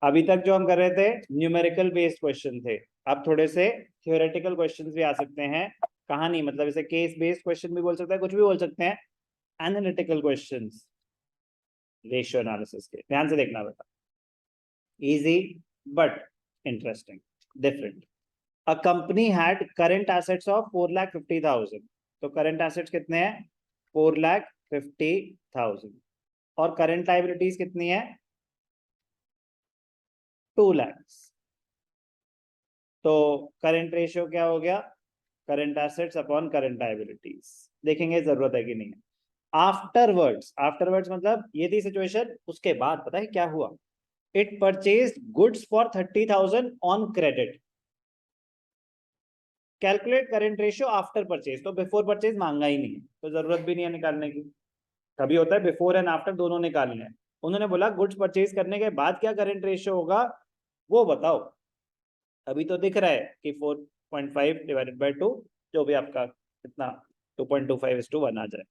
अभी तक जो हम कर रहे थे न्यूमेरिकल बेस्ड क्वेश्चन थे, अब थोड़े से थियोरेटिकल क्वेश्चंस भी आ सकते हैं। कहानी मतलब इसे केस बेस्ड क्वेश्चन भी बोल सकते हैं, कुछ भी बोल सकते हैं। एनालिटिकल क्वेश्चंस रेशियो एनालिसिस के, ध्यान से देखना बेटा। Easy but interesting, different. A company had current assets of 4,50,000। तो करंट एसेट्स कितने हैं? 4,50,000। और करंट लाइबिलिटीज कितनी है? 2 लाख। तो करंट रेशियो क्या हो गया? Current assets upon current liabilities. देखेंगे जरूरत है कि नहीं है। आफ्टरवर्ड्स, आफ्टरवर्ड्स मतलब ये थी सिचुएशन, उसके बाद पता है क्या हुआ? It purchase goods for 30,000 on credit. Calculate current ratio after purchase. तो बिफोर परचेज मांगा ही नहीं है, तो जरूरत भी नहीं है निकालने की। कभी होता है बिफोर एंड आफ्टर दोनों निकालने हैं। उन्होंने बोला गुड्स परचेज करने के बाद क्या करंट रेशियो होगा वो बताओ। अभी तो दिख रहा है कि 4.5 डिवाइडेड बाई 2, जो भी आपका कितना 2.25:1 आ जाए।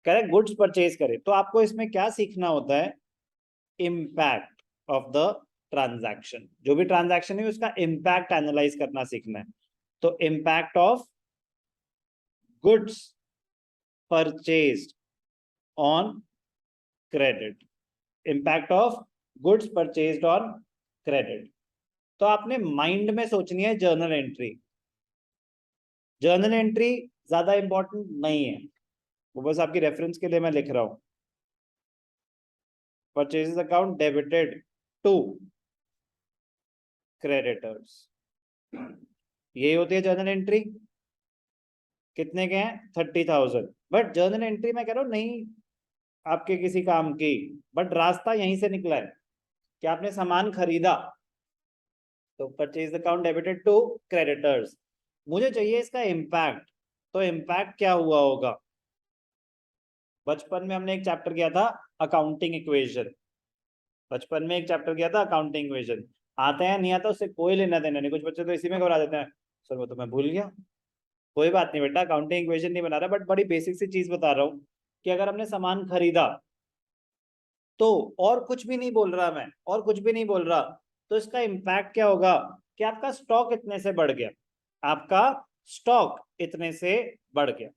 कह रहे गुड्स परचेज करे, तो आपको इसमें क्या सीखना होता है? Impact of the transaction. जो भी ट्रांजैक्शन है उसका इम्पैक्ट एनालाइज करना सीखना है। तो impact of goods purchased on credit, impact of goods purchased on credit. तो आपने माइंड में सोचनी है जर्नल एंट्री। जर्नल एंट्री ज्यादा इंपॉर्टेंट नहीं है, वो बस आपकी रेफरेंस के लिए मैं लिख रहा हूं। Purchases account debited to creditors, यही होती है जर्नल एंट्री। कितने के हैं? 30,000। बट जर्नल एंट्री मैं कह रहा हूं नहीं आपके किसी काम की, बट रास्ता यहीं से निकला है कि आपने सामान खरीदा, तो purchase account debited to creditors. मुझे चाहिए इसका इम्पैक्ट। तो इम्पैक्ट क्या हुआ होगा? बचपन में हमने एक चैप्टर किया था अकाउंटिंग इक्वेशन। बचपन में एक चैप्टर किया था अकाउंटिंग इक्वेशन। आता है नहीं आता उससे कोई लेना देना नहीं, कुछ बच्चे तो इसी में घबरा देते हैं, सर वो तो मैं भूल गया। कोई बात नहीं बेटा, अकाउंटिंग इक्वेशन नहीं बना रहा, बट बड़ी बेसिक सी चीज बता रहा हूँ कि अगर हमने सामान खरीदा तो, और कुछ भी नहीं बोल रहा मैं, और कुछ भी नहीं बोल रहा, तो इसका इम्पैक्ट क्या होगा कि आपका स्टॉक इतने से बढ़ गया। आपका स्टॉक इतने से बढ़ गया।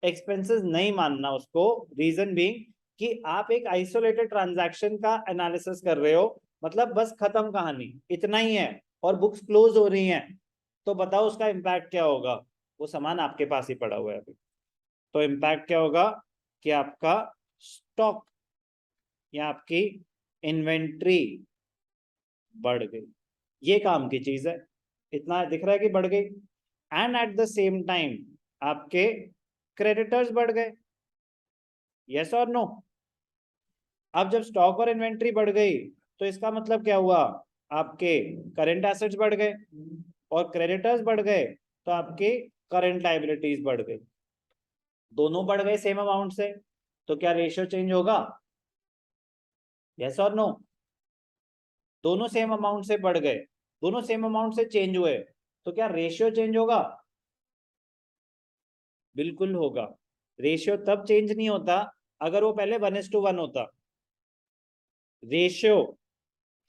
एक्सपेंसेस नहीं मानना उसको, रीजन भी कि आप एक आइसोलेटेड ट्रांजैक्शन का एनालिसिस कर रहे हो, मतलब बस खत्म कहानी इतना ही है और बुक्स क्लोज हो रही हैं। तो बताओ उसका इम्पैक्ट क्या होगा? वो सामान आपके पास ही पड़ा हुआ है अभी। तो इम्पैक्ट क्या होगा कि आपका स्टॉक या आपकी इन्वेंट्री बढ़ गई। ये काम की चीज है, इतना दिख रहा है कि बढ़ गई। And at the same time आपके क्रेडिटर्स बढ़ गए। यस और नो? अब जब स्टॉक और इन्वेंट्री बढ़ गई तो इसका मतलब क्या हुआ? आपके करंट एसेट्स बढ़ गए और क्रेडिटर्स बढ़ गए, तो आपकी करंट लाइबिलिटीज बढ़ गई। दोनों बढ़ गए सेम अमाउंट से, तो क्या रेशियो चेंज होगा? यस और नो? दोनों सेम अमाउंट से बढ़ गए, दोनों सेम अमाउंट से चेंज हुए, तो क्या रेशियो चेंज होगा? बिल्कुल होगा। रेशियो तब चेंज नहीं होता अगर वो पहले 1:1 होता। रेशियो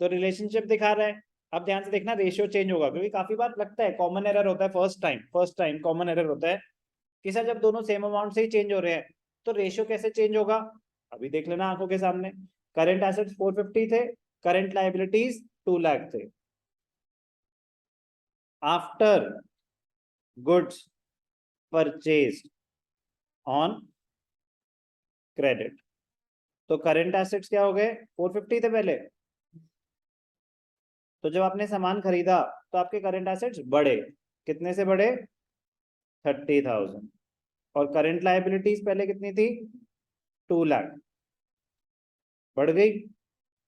तो रिलेशनशिप दिखा रहा है। अब ध्यान से देखना, रेशियो चेंज होगा क्योंकि काफी बार लगता है कॉमन एरर होता है, फर्स्ट टाइम कॉमन एरर होता है कि सर जब दोनों सेम अमाउंट से ही चेंज हो रहे हैं तो रेशियो कैसे चेंज होगा? अभी देख लेना आंखों के सामने। करंट एसेट्स 450 थे, करंट लाइबिलिटीज 2 लाख थे। After goods purchased on credit, तो करंट एसेट्स क्या हो गए? 450 थे पहले। तो जब आपने सामान खरीदा तो आपके करंट एसेट्स बढ़े। कितने से बढ़े? 30,000। और करंट लाइबिलिटीज पहले कितनी थी? 2 लाख। बढ़ गई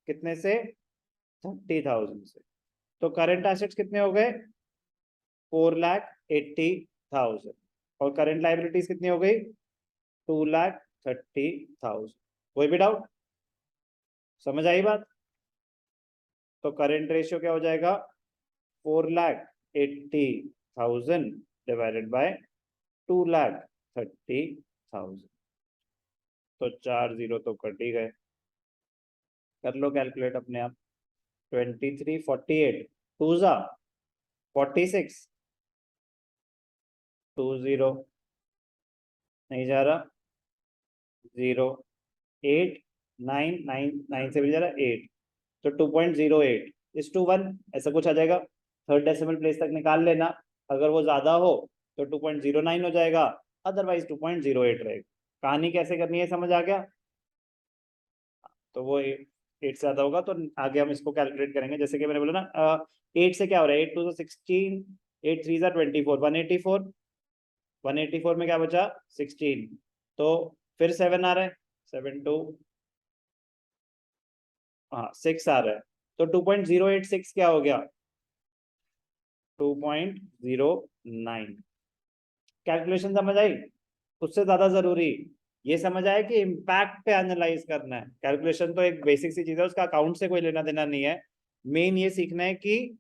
कितने से? 30,000 से। तो करंट एसेट्स कितने हो गए? 4,80,000। और करंट लाइबिलिटीज कितनी हो गई? 2,30,000। कोई भी डाउट? समझ आई बात? तो करंट रेशियो क्या हो जाएगा? 4,80,000 डिवाइडेड बाय 2,30,000। तो 4 जीरो तो कट ही गए। कर लो कैलकुलेट अपने आप। 2348 टू जा 46 20 नहीं जा रहा 08999 से भी जा रहा 8 तो 2.08 इस टू 1 ऐसा कुछ आ जाएगा। थर्ड डेसिमल प्लेस तक निकाल लेना, अगर वो ज्यादा हो तो 2.09 हो जाएगा, अदरवाइज 2.08 रहेगा। कहानी कैसे करनी है समझ आ गया? तो वो 8 से ज्यादा होगा तो आगे हम इसको कैलकुलेट करेंगे। जैसे कि मैंने बोला ना 8 से क्या हो रहा है, 8 टू 16, 8 3 24, 184, 184 में क्या बचा 16, तो फिर 7 आ रहा है, 7 2 हाँ 6 आ रहा है, तो 2.086 क्या हो गया 2.09। कैलकुलेशन समझ आई? उससे ज्यादा जरूरी ये समझ आया कि इम्पैक्ट पे एनालाइज करना है। कैलकुलेशन तो एक बेसिक सी चीज है, उसका अकाउंट से कोई लेना देना नहीं है। मेन ये सीखना है कि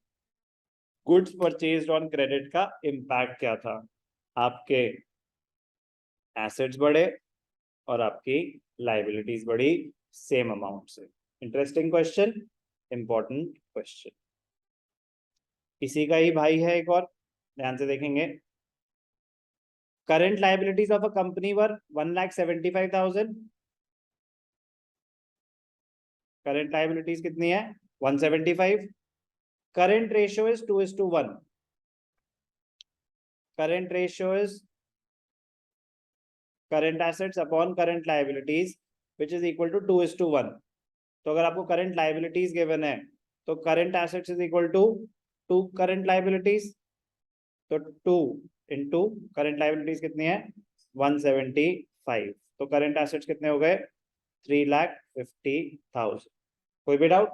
गुड्स परचेज्ड ऑन क्रेडिट का इम्पैक्ट क्या था, आपके एसेट्स बढ़े और आपकी लाइबिलिटीज बढ़ी सेम अमाउंट से। Interesting question, important question. इसी का ही भाई है एक और, ध्यान से देखेंगे। Current liabilities of a company were 1,75,000। Current liabilities कितनी है 175। Current ratio is 2:1। Current ratio is current assets upon current liabilities which is equal to 2:1। तो अगर आपको करंट लाइबिलिटीज गिवन है तो current assets is equal to 2 current liabilities, तो 2 into current liabilities कितनी है 175, तो करंट एसेट्स कितने हो गए 3,50,000। कोई भी डाउट?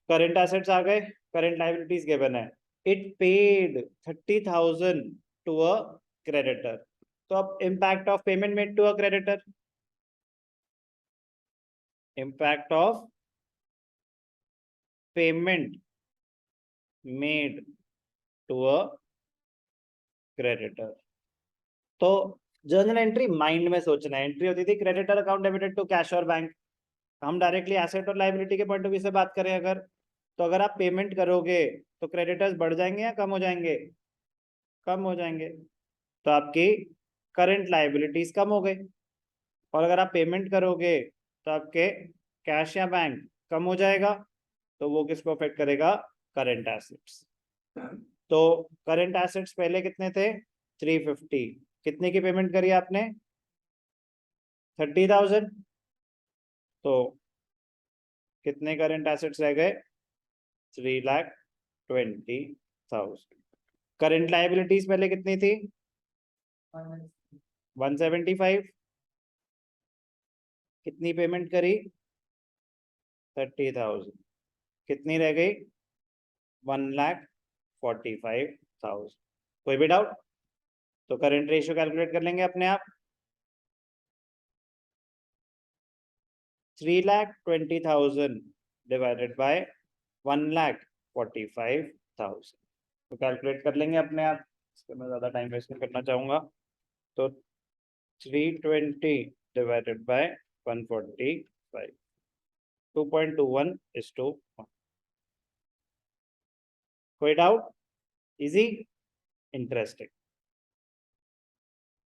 करंट एसेट्स आ गए, करंट लाइबिलिटीज गिवन है। It paid 30,000 to a creditor, तो अब impact of payment made to a creditor, impact of payment made to a creditor. तो जर्नल एंट्री माइंड में सोचना है। एंट्री होती थी creditor account debited to cash और बैंक। हम डायरेक्टली एसेट और लाइबिलिटी के पॉइंट ऑफ व्यू से बात करें अगर, तो अगर आप पेमेंट करोगे तो क्रेडिटर्स बढ़ जाएंगे या कम हो जाएंगे? कम हो जाएंगे, तो आपकी करंट लाइबिलिटीज कम हो गई। और अगर आप पेमेंट करोगे तो आपके कैश या बैंक कम हो जाएगा, तो वो किसको अफेक्ट करेगा करंट एसेट्स। तो करंट एसेट्स पहले कितने थे 350, कितने की पेमेंट करी आपने 30,000, तो कितने करंट एसेट्स रह गए 3,20,000। करंट लाइबिलिटीज पहले कितनी थी 175, कितनी पेमेंट करी 30,000, कितनी रह गई 1,45,000। कोई भी डाउट? तो करंट रेशियो कैलकुलेट कर लेंगे अपने आप। 3,20,000 डिवाइडेड बाय 1,45,000, तो कैलकुलेट कर लेंगे अपने आप। इसमें मैं ज्यादा टाइम वेस्ट नहीं करना चाहूंगा। तो 320 डिवाइडेड बाय 145, 2.21:1। कोई डाउट? Easy, interesting.